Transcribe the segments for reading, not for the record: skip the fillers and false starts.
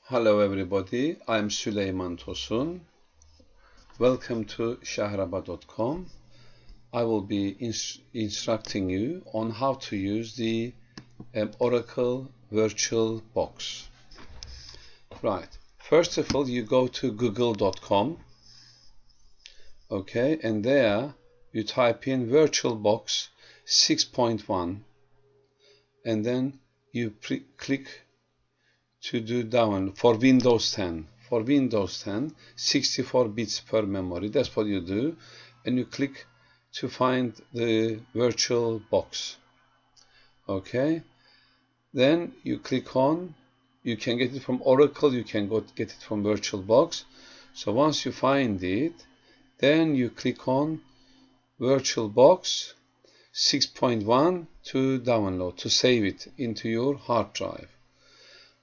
Hello everybody, I'm Süleyman Tosun. Welcome to shahraba.com. I will be instructing you on how to use the Oracle Virtual Box. Right, first of all you go to google.com, okay, and there you type in VirtualBox 6.1 and then you click to do download for Windows 10. For Windows 10, 64 bits per memory. That's what you do. And you click to find the virtual box. Okay. Then you click on, you can get it from Oracle, you can get it from VirtualBox. So once you find it, then you click on VirtualBox 6.1 to download, to save it into your hard drive.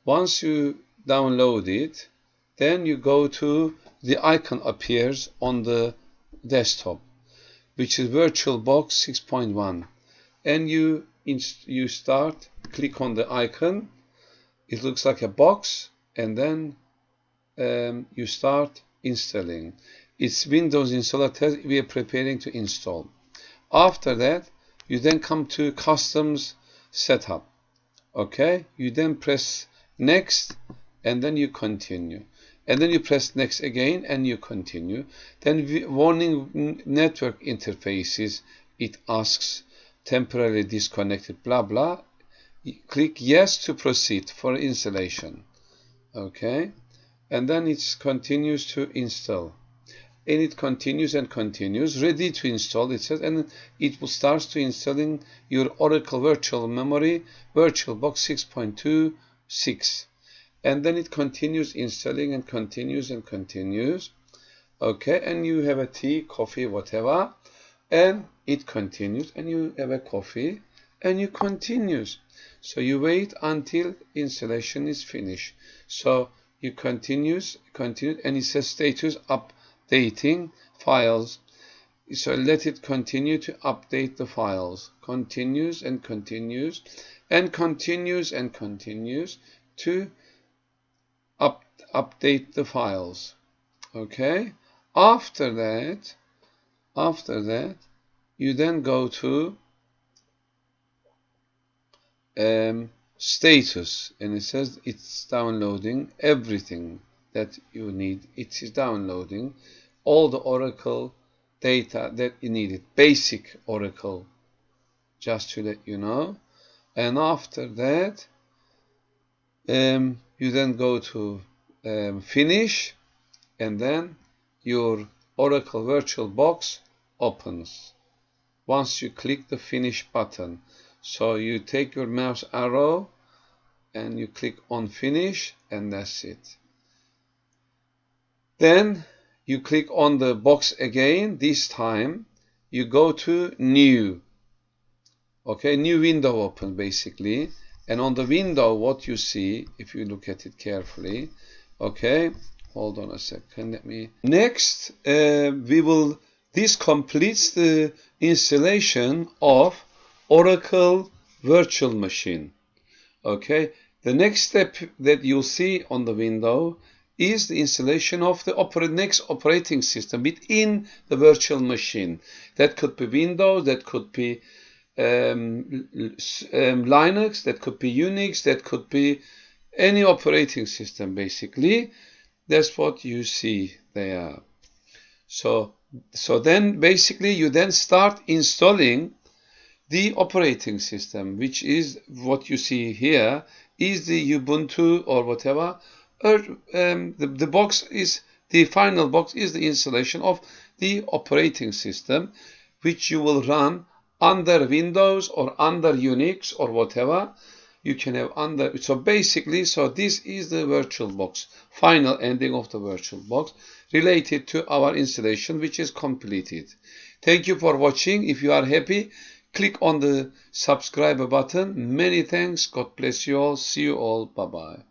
Once you download it, then you go to the icon appears on the desktop, which is VirtualBox 6.1, and you start, click on the icon. It looks like a box, and then you start installing. It's Windows installer test we are preparing to install. After that, you then come to customs setup. Okay, you then press next and then you continue, and then you press next again and you continue. Then warning network interfaces, it asks temporarily disconnected, blah blah. Click yes to proceed for installation. Okay, and then it continues to install, and it continues and continues, ready to install, it says, and it will start to installing your Oracle Virtual Memory VirtualBox 6.26, and then it continues installing and continues and continues. Okay, and you have a tea, coffee, whatever, and it continues, and you have a coffee and you continues. So you wait until installation is finished. So you continue, and it says status updating files. So let it continue to update the files. Continues and continues and continues and continues to update the files. Okay. After that, you then go to status, and it says it's downloading everything that you need. It is downloading all the Oracle data that you needed, basic Oracle, just to let you know. And after that, you then go to finish, and then your Oracle VirtualBox opens once you click the finish button. So you take your mouse arrow and you click on finish, and that's it. Then you click on the box again. This time you go to new. Okay, new window open basically. And on the window, what you see, if you look at it carefully, okay, hold on a second, let me. Next, this completes the installation of Oracle Virtual Machine. Okay, the next step that you'll see on the window is the installation of the next operating system within the virtual machine. That could be Windows, that could be Linux, that could be Unix, that could be any operating system basically. That's what you see there. So then basically you then start installing the operating system, which is what you see here, is the Ubuntu or whatever. The box is, the final box is the installation of the operating system, which you will run under Windows or under Unix or whatever you can have under. So basically, so this is the VirtualBox, final ending of the VirtualBox related to our installation, which is completed. Thank you for watching. If you are happy, click on the subscribe button. Many thanks. God bless you all. See you all. Bye-bye.